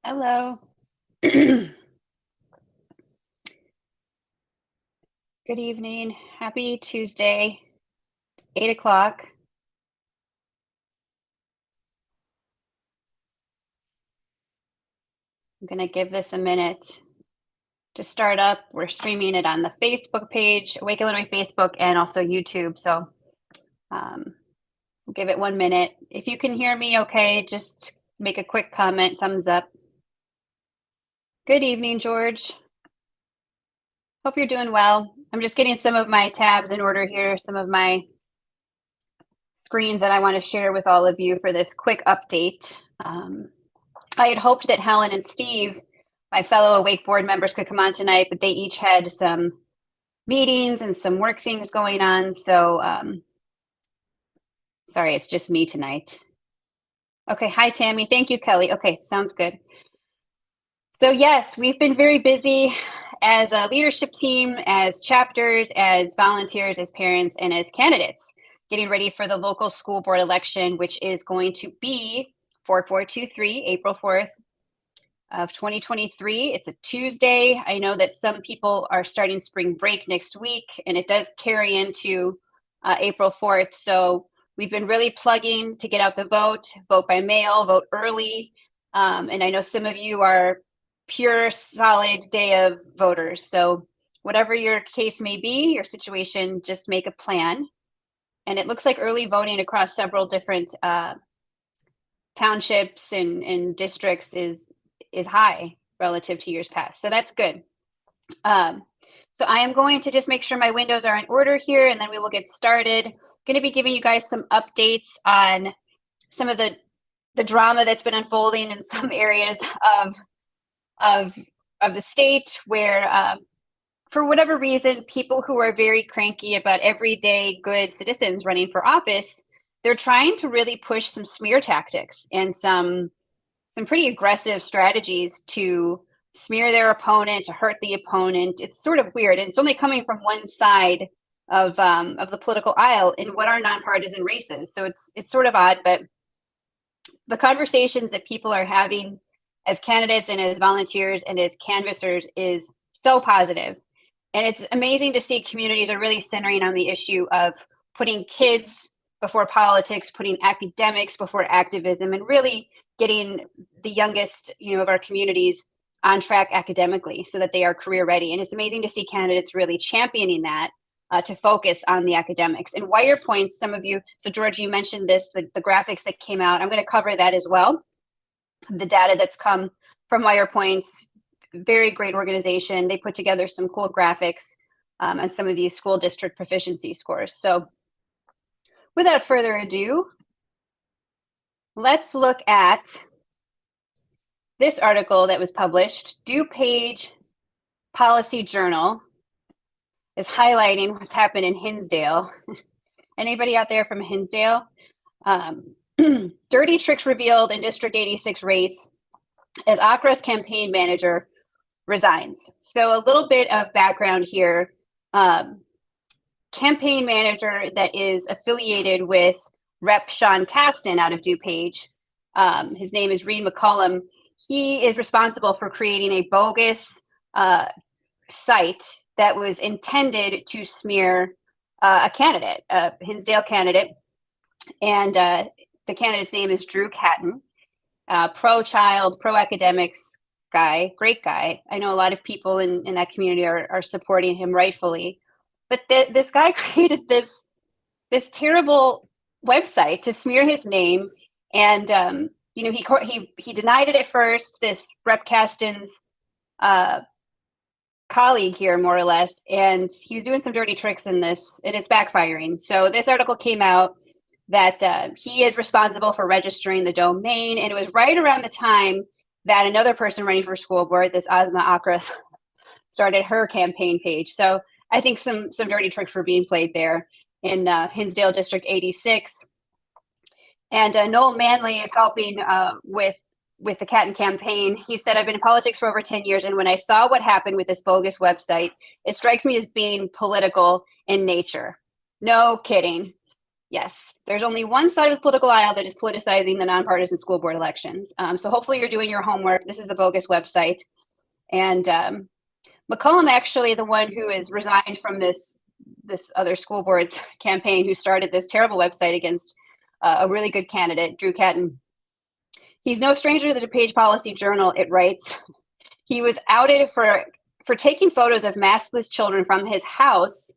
Hello. Good evening. Happy Tuesday, 8 o'clock. I'm going to give this a minute to start up. We're streaming it on the Facebook page, Awake Illinois Facebook, and also YouTube. So we'll give it 1 minute. If you can hear me okay, just make a quick comment, thumbs up. Good evening, George. Hope you're doing well. I'm just getting some of my tabs in order here, some of my screens that I want to share with all of you for this quick update. I had hoped that Helen and Steve, my fellow Awake board members, could come on tonight, but they each had some meetings and some work things going on. So sorry, it's just me tonight. Okay, hi, Tammy. Thank you, Kelly. Okay, sounds good. So yes, we've been very busy as a leadership team, as chapters, as volunteers, as parents, and as candidates, getting ready for the local school board election, which is going to be 4423, April 4th of 2023. It's a Tuesday. I know that some people are starting spring break next week, and it does carry into April 4th. So we've been really plugging to get out the vote by mail, vote early. And I know some of you are pure, solid day of voters. So whatever your case may be, your situation, just make a plan. And it looks like early voting across several different townships and districts is high relative to years past. So that's good. So I am going to just make sure my windows are in order here, and then we will get started. I'm going to be giving you guys some updates on some of the drama that's been unfolding in some areas of the state where, for whatever reason, people who are very cranky about everyday good citizens running for office, they're trying to really push some smear tactics and some pretty aggressive strategies to smear their opponent, to hurt the opponent. It's sort of weird, and it's only coming from one side of the political aisle in what are nonpartisan races. So it's sort of odd, but the conversations that people are having as candidates and as volunteers and as canvassers is so positive. And it's amazing to see communities are really centering on the issue of putting kids before politics, putting academics before activism, and really getting the youngest, of our communities on track academically so that they are career ready. And it's amazing to see candidates really championing that to focus on the academics. And wire points, some of you, so George, you mentioned this, the graphics that came out. I'm going to cover that as well. The data that's come from wire points, very great organization. They put together some cool graphics on some of these school district proficiency scores. So without further ado, let's look at this article that was published. DuPage Policy Journal is highlighting what's happened in Hinsdale. Anybody out there from Hinsdale? Dirty tricks revealed in District 86 race as Acra's campaign manager resigns. So a little bit of background here. Campaign manager that is affiliated with Rep. Sean Caston out of DuPage. His name is Reed McCollum. He is responsible for creating a bogus site that was intended to smear a candidate, a Hinsdale candidate. And the candidate's name is Drew Catton, pro-child, pro-academics guy, great guy. I know a lot of people in that community are supporting him rightfully. But this guy created this terrible website to smear his name. And, he denied it at first, this Rep. Caston's colleague here, more or less. And he was doing some dirty tricks in this, and it's backfiring. So this article came out that he is responsible for registering the domain. And it was right around the time that another person running for school board, this Asma Akras, started her campaign page. So I think some dirty tricks were being played there in Hinsdale District 86. And Noel Manley is helping with the Catton campaign. He said, I've been in politics for over 10 years, and when I saw what happened with this bogus website, it strikes me as being political in nature. No kidding. Yes, there's only one side of the political aisle that is politicizing the nonpartisan school board elections. So hopefully you're doing your homework. This is the bogus website. And McCollum, actually, the one who is resigned from this other school board's campaign, who started this terrible website against a really good candidate, Drew Catton. He's no stranger to the DuPage Policy Journal. It writes, he was outed for taking photos of maskless children from his house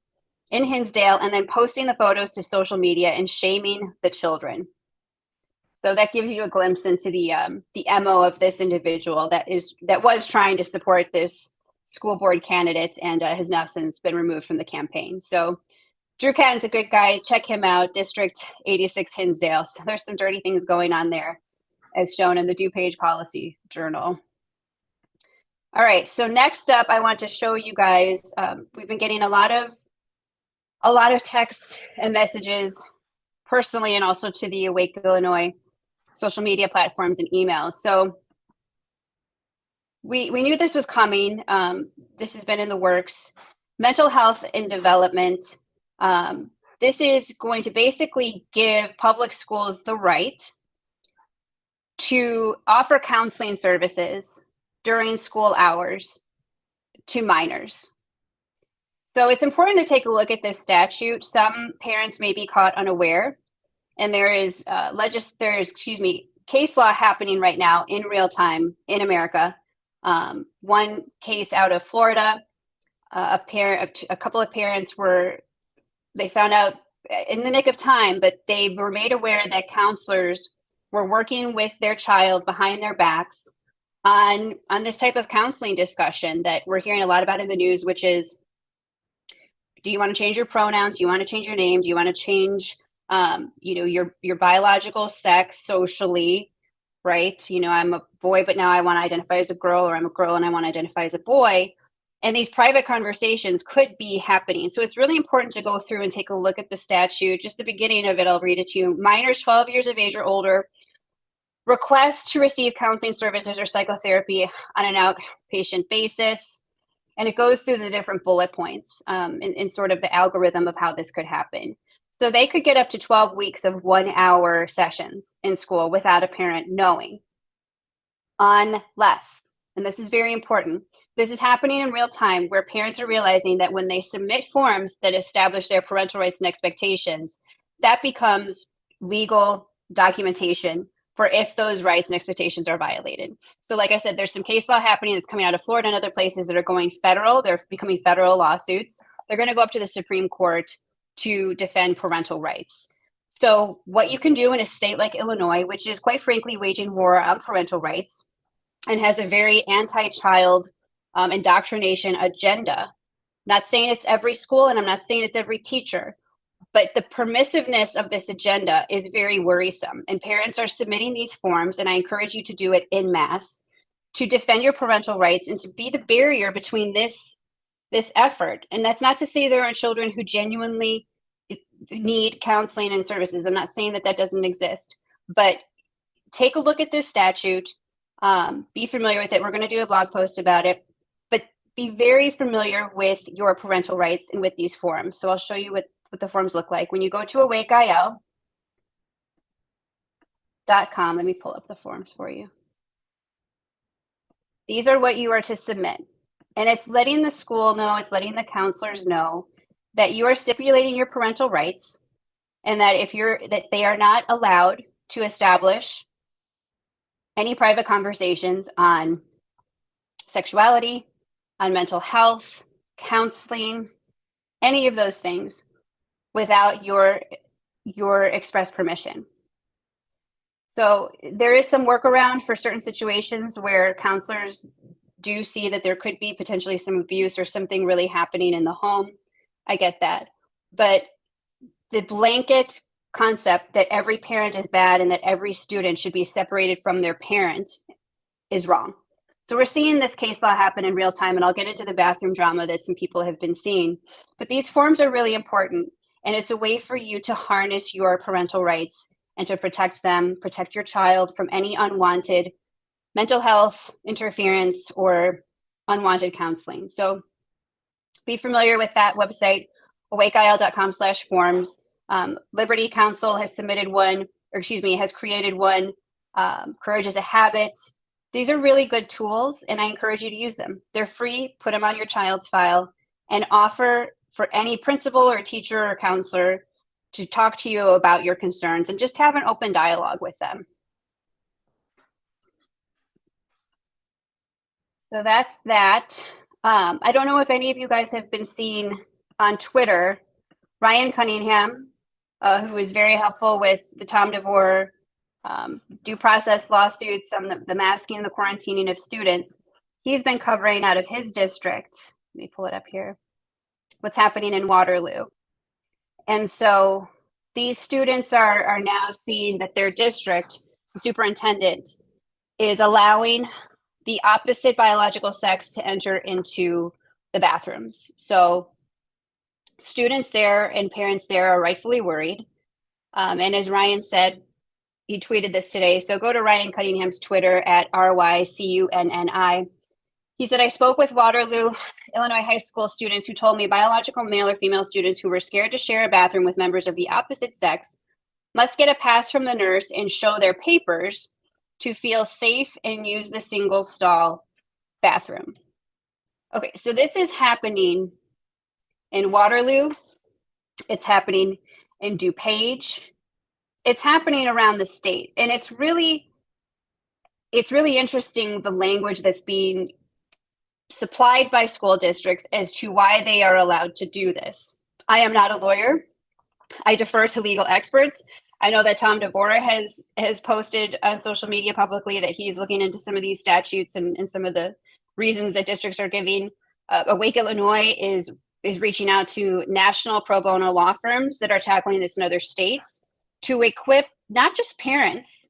in Hinsdale and then posting the photos to social media and shaming the children. So that gives you a glimpse into the MO of this individual that was trying to support this school board candidate and has now since been removed from the campaign. So Drew Catton's a good guy. Check him out, District 86 Hinsdale. So there's some dirty things going on there, as shown in the DuPage Policy Journal. All right, so next up, I want to show you guys, we've been getting a lot of texts and messages personally and also to the Awake Illinois social media platforms and emails. So we knew this was coming. This has been in the works. Mental health and development. This is going to basically give public schools the right to offer counseling services during school hours to minors. So it's important to take a look at this statute. Some parents may be caught unaware, and there is case law happening right now in real time in America. One case out of Florida, a couple of parents they found out in the nick of time, but they were made aware that counselors were working with their child behind their backs on this type of counseling discussion that we're hearing a lot about in the news, which is, do you want to change your pronouns? Do you want to change your name? Do you want to change, your biological sex socially, right? I'm a boy, but now I want to identify as a girl, or I'm a girl and I want to identify as a boy. And these private conversations could be happening. So it's really important to go through and take a look at the statute. Just the beginning of it, I'll read it to you. Minors 12 years of age or older request to receive counseling services or psychotherapy on an outpatient basis. And it goes through the different bullet points in sort of the algorithm of how this could happen. So they could get up to 12 weeks of 1 hour sessions in school without a parent knowing. Unless, and this is very important, this is happening in real time where parents are realizing that when they submit forms that establish their parental rights and expectations, that becomes legal documentation for if those rights and expectations are violated. So like I said, there's some case law happening that's coming out of Florida and other places that are going federal. They're becoming federal lawsuits. They're going to go up to the Supreme Court to defend parental rights. So what you can do in a state like Illinois, which is quite frankly waging war on parental rights and has a very anti-child indoctrination agenda, not saying it's every school and I'm not saying it's every teacher, but the permissiveness of this agenda is very worrisome. And parents are submitting these forms, and I encourage you to do it en masse, to defend your parental rights and to be the barrier between this effort. And that's not to say there aren't children who genuinely need counseling and services. I'm not saying that doesn't exist, but take a look at this statute, be familiar with it. We're going to do a blog post about it, but be very familiar with your parental rights and with these forms. So I'll show you what the forms look like. When you go to awakeil.com, let me pull up the forms for you. These are what you are to submit. And it's letting the school know, it's letting the counselors know that you are stipulating your parental rights and that that they are not allowed to establish any private conversations on sexuality, on mental health, counseling, any of those things without your express permission. So there is some workaround for certain situations where counselors do see that there could be potentially some abuse or something really happening in the home. I get that. But the blanket concept that every parent is bad and that every student should be separated from their parent is wrong. So we're seeing this case law happen in real time, and I'll get into the bathroom drama that some people have been seeing. But these forms are really important, and it's a way for you to harness your parental rights and to protect them, protect your child from any unwanted mental health interference or unwanted counseling. So be familiar with that website, awakeil.com/forms. Liberty Council has submitted one, or excuse me, has created one. Courage is a Habit. These are really good tools, and I encourage you to use them. They're free. Put them on your child's file and offer for any principal or teacher or counselor to talk to you about your concerns and just have an open dialogue with them. So that's that. I don't know if any of you guys have been seeing on Twitter, Ryan Cunningham, who was very helpful with the Tom DeVore due process lawsuits on the masking and the quarantining of students. He's been covering out of his district. Let me pull it up here. What's happening in Waterloo. And so these students are now seeing that their district, the superintendent, is allowing the opposite biological sex to enter into the bathrooms. So students there and parents there are rightfully worried. And as Ryan said, he tweeted this today. So go to Ryan Cunningham's Twitter at RYCUNNI. He said, I spoke with Waterloo, Illinois high school students who told me biological male or female students who were scared to share a bathroom with members of the opposite sex must get a pass from the nurse and show their papers to feel safe and use the single stall bathroom. Okay, so this is happening in Waterloo. It's happening in DuPage. It's happening around the state. And it's really interesting, the language that's being supplied by school districts as to why they are allowed to do this. I am not a lawyer. I defer to legal experts. I know that Tom DeVore has posted on social media publicly that he's looking into some of these statutes and some of the reasons that districts are giving. Awake Illinois is reaching out to national pro bono law firms that are tackling this in other states to equip not just parents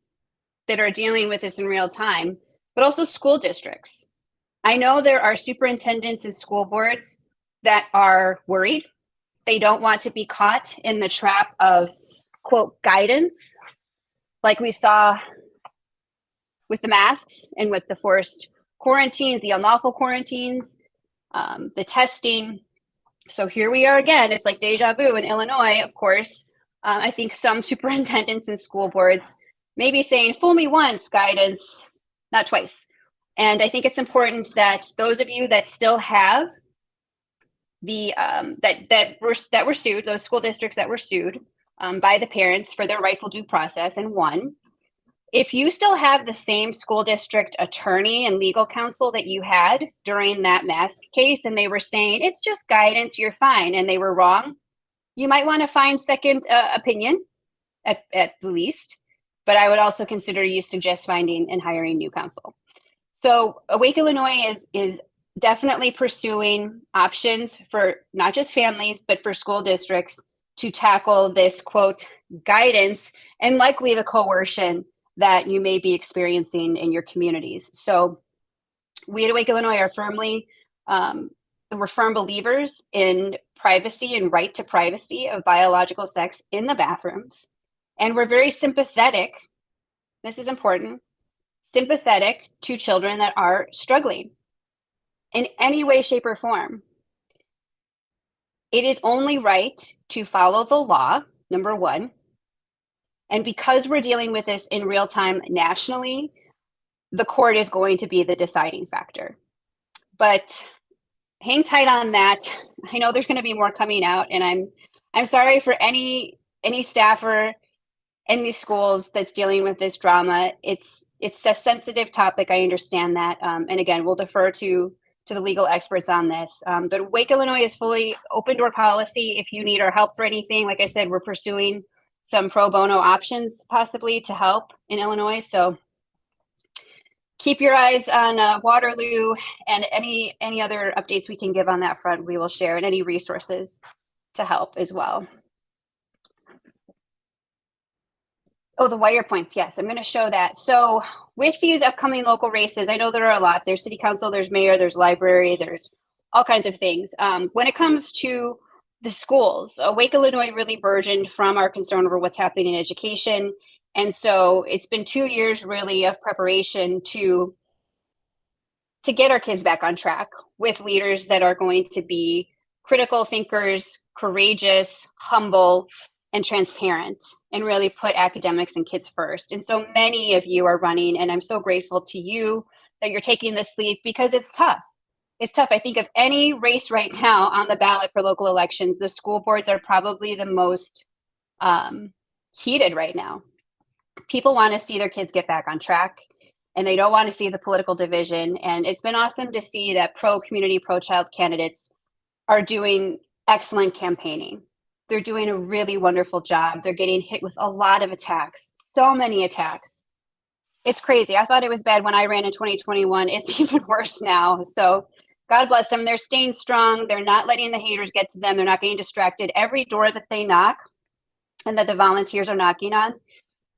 that are dealing with this in real time, but also school districts. I know there are superintendents and school boards that are worried. They don't want to be caught in the trap of, quote, guidance, like we saw with the masks and with the forced quarantines, the unlawful quarantines, the testing. So here we are again. It's like deja vu in Illinois, of course. I think some superintendents and school boards may be saying, fool me once, guidance, not twice. And I think it's important that those of you that still have the that were sued, those school districts that were sued by the parents for their rightful due process and won, if you still have the same school district attorney and legal counsel that you had during that mask case, and they were saying it's just guidance, you're fine, and they were wrong, you might want to find second opinion at the least. But I would also consider you suggest finding and hiring new counsel. So Awake Illinois is definitely pursuing options for not just families, but for school districts to tackle this, quote, guidance and likely the coercion that you may be experiencing in your communities. So we at Awake Illinois are we're firm believers in privacy and right to privacy of biological sex in the bathrooms. And we're very sympathetic, this is important, sympathetic to children that are struggling in any way, shape, or form. It is only right to follow the law, number one. And because we're dealing with this in real time nationally, the court is going to be the deciding factor. But hang tight on that. I know there's going to be more coming out, and I'm sorry for any staffer in these schools that's dealing with this drama. It's a sensitive topic. I understand that. And again, we'll defer to the legal experts on this. But Wake Illinois is fully open door policy. If you need our help for anything, like I said, we're pursuing some pro bono options possibly to help in Illinois. So keep your eyes on Waterloo, and any other updates we can give on that front, we will share, and any resources to help as well. Oh, the wire points. Yes, I'm going to show that. So with these upcoming local races, I know there are a lot. There's city council, there's mayor, there's library, there's all kinds of things. When it comes to the schools, Wake Illinois really burgeoned from our concern over what's happening in education. And so it's been 2 years really of preparation to get our kids back on track with leaders that are going to be critical thinkers, courageous, humble, and transparent and really put academics and kids first. And so many of you are running, and I'm so grateful to you that you're taking this lead because it's tough. It's tough. I think of any race right now on the ballot for local elections, the school boards are probably the most heated right now. People want to see their kids get back on track, and they don't want to see the political division. And it's been awesome to see that pro-community, pro-child candidates are doing excellent campaigning. They're doing a really wonderful job. They're getting hit with a lot of attacks, so many attacks. It's crazy. I thought it was bad when I ran in 2021. It's even worse now. So God bless them. They're staying strong. They're not letting the haters get to them. They're not getting distracted. Every door that they knock and that the volunteers are knocking on,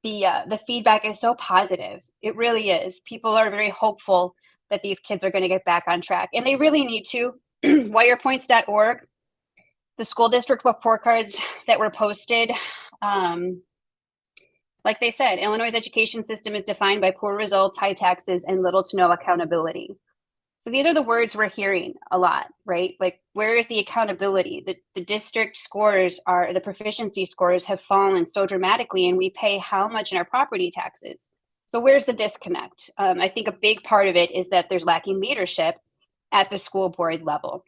the feedback is so positive. It really is. People are very hopeful that these kids are going to get back on track, and they really need to. wirepoints.org, the school district report cards that were posted, like they said, Illinois' education system is defined by poor results, high taxes, and little to no accountability. So these are the words we're hearing a lot, right? Like, where is the accountability? The district scores the proficiency scores have fallen so dramatically, and we pay how much in our property taxes? So where's the disconnect? I think a big part of it is that there's lacking leadership at the school board level.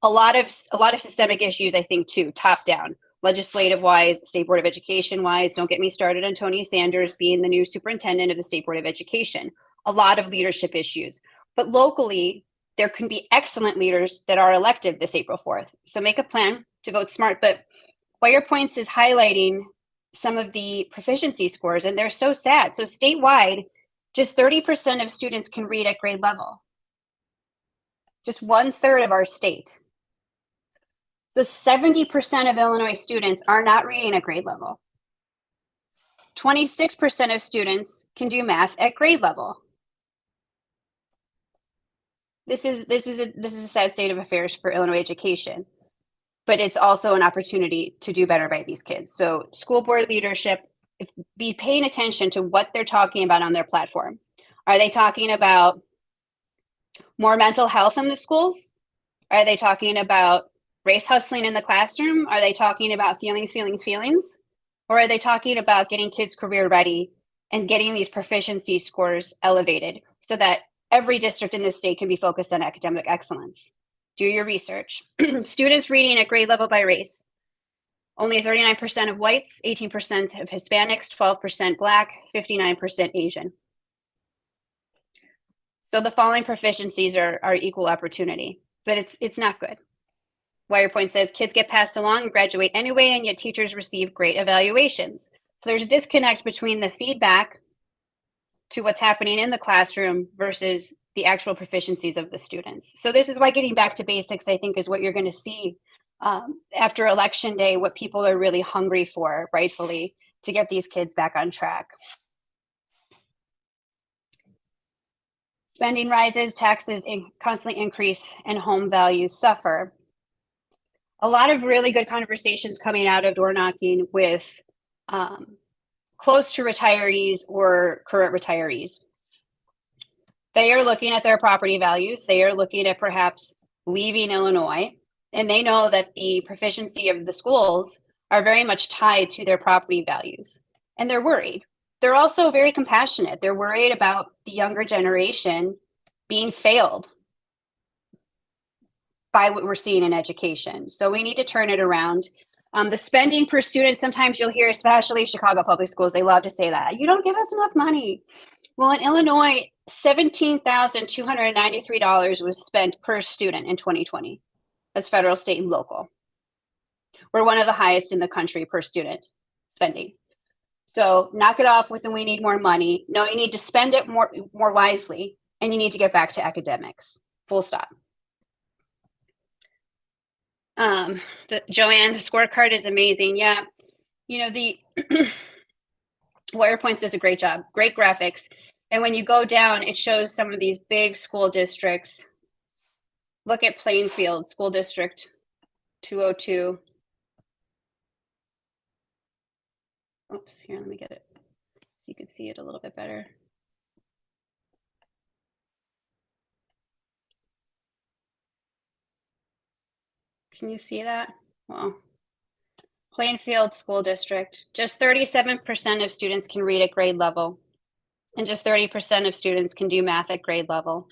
A lot of systemic issues, I think, too, top down, legislative wise, state board of education wise. Don't get me started on Tony Sanders being the new superintendent of the state board of education. A lot of leadership issues. But locally, there can be excellent leaders that are elected this April 4th. So make a plan to vote smart. But WirePoints is highlighting some of the proficiency scores, and they're so sad. So statewide, just 30% of students can read at grade level. Just 1/3 of our state. So 70% of Illinois students are not reading at grade level. 26% of students can do math at grade level. This is a sad state of affairs for Illinois education, but it's also an opportunity to do better by these kids. So school board leadership, be paying attention to what they're talking about on their platform. Are they talking about more mental health in the schools? Are they talking about race hustling in the classroom? Are they talking about feelings? Or are they talking about getting kids career ready and getting these proficiency scores elevated so that every district in this state can be focused on academic excellence? Do your research. Students reading at grade level by race. Only 39% of whites, 18% of Hispanics, 12% Black, 59% Asian. So the following proficiencies are equal opportunity, but it's not good. WirePoint says kids get passed along and graduate anyway, and yet teachers receive great evaluations. So there's a disconnect between the feedback to what's happening in the classroom versus the actual proficiencies of the students. So this is why getting back to basics, I think, is what you're going to see after Election Day, what people are really hungry for, rightfully, to get these kids back on track. Spending rises, taxes constantly increase, and home values suffer. A lot of really good conversations coming out of door knocking with close to retirees or current retirees. They are looking at their property values. They are looking at perhaps leaving Illinois, and they know that the proficiency of the schools are very much tied to their property values, and they're worried. They're also very compassionate. They're worried about the younger generation being failed by what we're seeing in education. So we need to turn it around. The spending per student, sometimes you'll hear, especially Chicago public schools, they love to say that. You don't give us enough money. Well, in Illinois, $17,293 was spent per student in 2020. That's federal, state, and local. We're one of the highest in the country per student spending. So knock it off with the we need more money. No, you need to spend it more wisely, and you need to get back to academics. Full stop. Joanne, the scorecard is amazing. Yeah, you know, the WirePoints does a great job, great graphics. And when you go down, it shows some of these big school districts. Look at Plainfield, School District 202. Oops, here, let me get it so you can see it a little bit better. Can you see that? Well, Plainfield School District, just 37% of students can read at grade level, and just 30% of students can do math at grade level.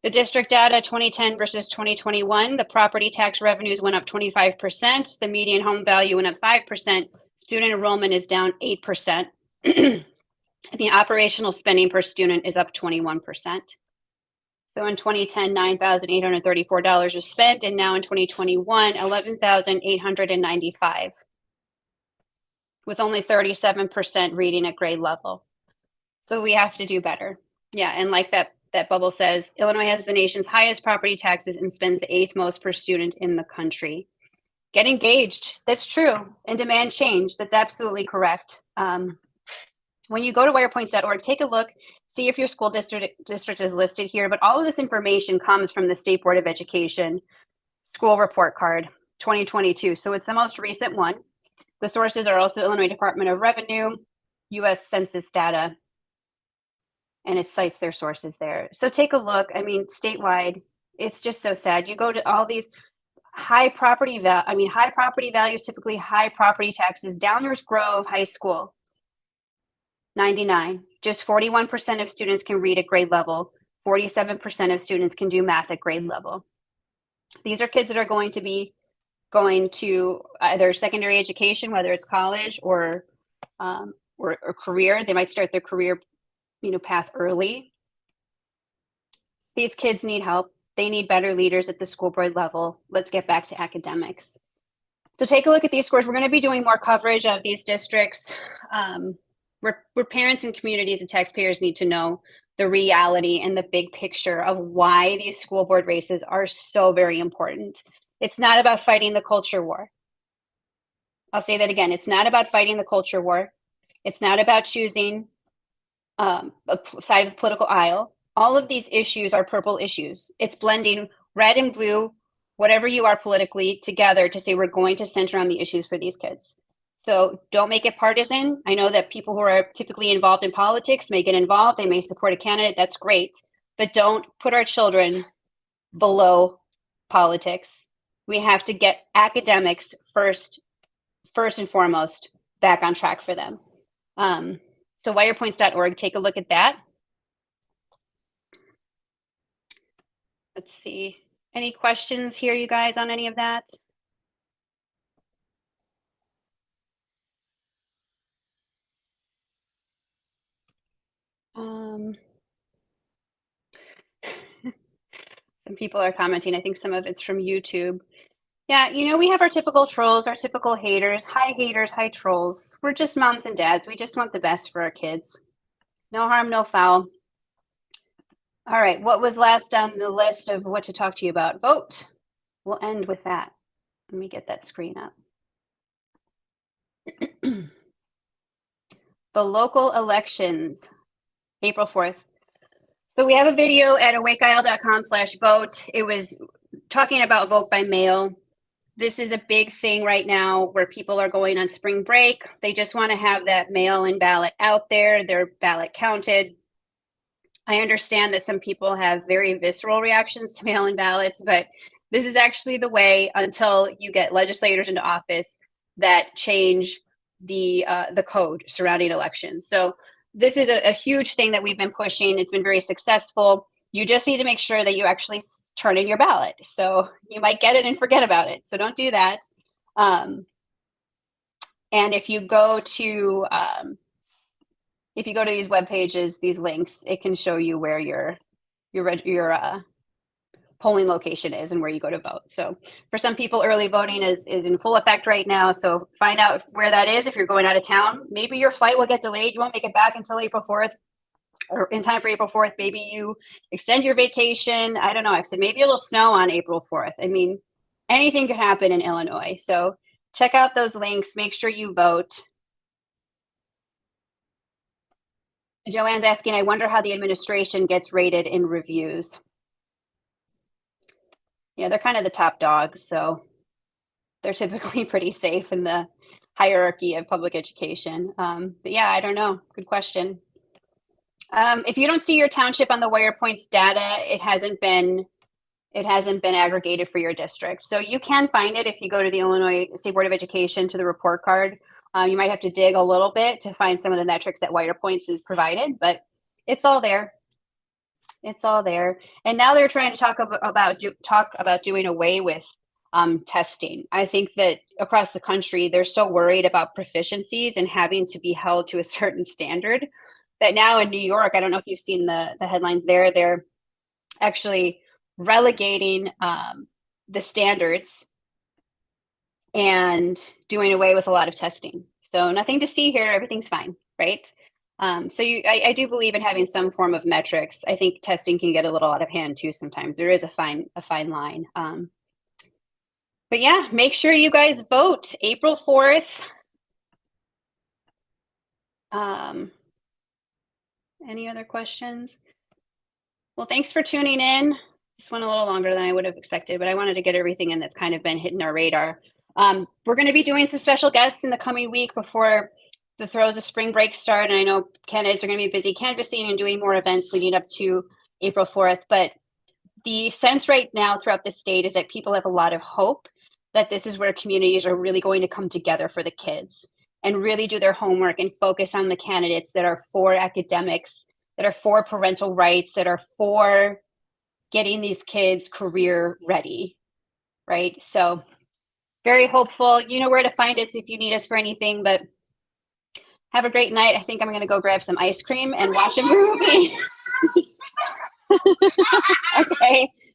The district data 2010 versus 2021, the property tax revenues went up 25%, the median home value went up 5%, student enrollment is down 8%. The operational spending per student is up 21%. So in 2010, $9,834 was spent, and now in 2021, $11,895, with only 37% reading at grade level. So we have to do better. Yeah, and like that bubble says, Illinois has the nation's highest property taxes and spends the 8th most per student in the country. Get engaged. That's true. And demand change. That's absolutely correct. When you go to wirepoints.org, take a look, see if your school district is listed here. But all of this information comes from the State Board of Education school report card 2022. So it's the most recent one. The sources are also Illinois Department of Revenue, U.S. Census data, and it cites their sources there. So take a look. I mean, statewide, it's just so sad. You go to all these high property values, typically high property taxes. Downers Grove High School, 99. Just 41% of students can read at grade level. 47% of students can do math at grade level. These are kids that are going to be going to either secondary education, whether it's college or career. They might start their career path early. These kids need help. They need better leaders at the school board level. Let's get back to academics. So take a look at these scores. We're going to be doing more coverage of these districts where parents and communities and taxpayers need to know the reality and the big picture of why these school board races are so very important. It's not about fighting the culture war. I'll say that again. It's not about fighting the culture war. It's not about choosing a side of the political aisle. All of these issues are purple issues. It's blending red and blue, whatever you are politically, together to say we're going to center on the issues for these kids. So don't make it partisan. I know that people who are typically involved in politics may get involved. They may support a candidate. That's great. But don't put our children below politics. We have to get academics first and foremost back on track for them. So wirepoints.org, take a look at that. Let's see. Any questions here, you guys, on any of that? Some people are commenting. I think some of it's from YouTube. Yeah, we have our typical trolls, our typical haters, high trolls. We're just moms and dads. We just want the best for our kids. No harm, no foul. All right, what was last on the list of what to talk to you about? Vote. We'll end with that. Let me get that screen up. The local elections, April 4th. So we have a video at awakeisle.com/vote. It was talking about vote by mail. This is a big thing right now where people are going on spring break. They just want to have that mail-in ballot out there, their ballot counted. I understand that some people have very visceral reactions to mail-in ballots, but this is actually the way until you get legislators into office that change the code surrounding elections. So this is a huge thing that we've been pushing. It's been very successful. You just need to make sure that you actually turn in your ballot. So you might get it and forget about it. So don't do that. And if you go to these web pages, these links, it can show you where your polling location is and where you go to vote. So for some people, early voting is in full effect right now. So find out where that is if you're going out of town. Maybe your flight will get delayed. You won't make it back until April 4th or in time for April 4th. Maybe you extend your vacation. I don't know. I've said maybe it'll snow on April 4th. I mean, anything could happen in Illinois. So check out those links. Make sure you vote. Joanne's asking, I wonder how the administration gets rated in reviews. Yeah, they're kind of the top dogs, so they're typically pretty safe in the hierarchy of public education. But yeah, I don't know. Good question. If you don't see your township on the WirePoints data, it hasn't been it hasn't been aggregated for your district. So you can find it if you go to the Illinois State Board of Education to the report card. You might have to dig a little bit to find some of the metrics that Wider Points is provided, but it's all there. It's all there. And now they're trying to talk about doing away with testing. I think that across the country, they're so worried about proficiencies and having to be held to a certain standard that now in New York, I don't know if you've seen the headlines there, they're actually relegating the standards and doing away with a lot of testing. So nothing to see here, everything's fine, right? So I do believe in having some form of metrics. I think testing can get a little out of hand too sometimes. There is a fine line. But yeah, make sure you guys vote April 4th. Any other questions? Well, thanks for tuning in. This went a little longer than I would have expected, but I wanted to get everything in that's kind of been hitting our radar. We're going to be doing some special guests in the coming week before the throes of spring break start. And I know candidates are going to be busy canvassing and doing more events leading up to April 4th. But the sense right now throughout the state is that people have a lot of hope that this is where communities are really going to come together for the kids and really do their homework and focus on the candidates that are for academics, that are for parental rights, that are for getting these kids career ready, right? So very hopeful. You know where to find us if you need us for anything, but have a great night. I think I'm going to go grab some ice cream and watch a movie. Okay.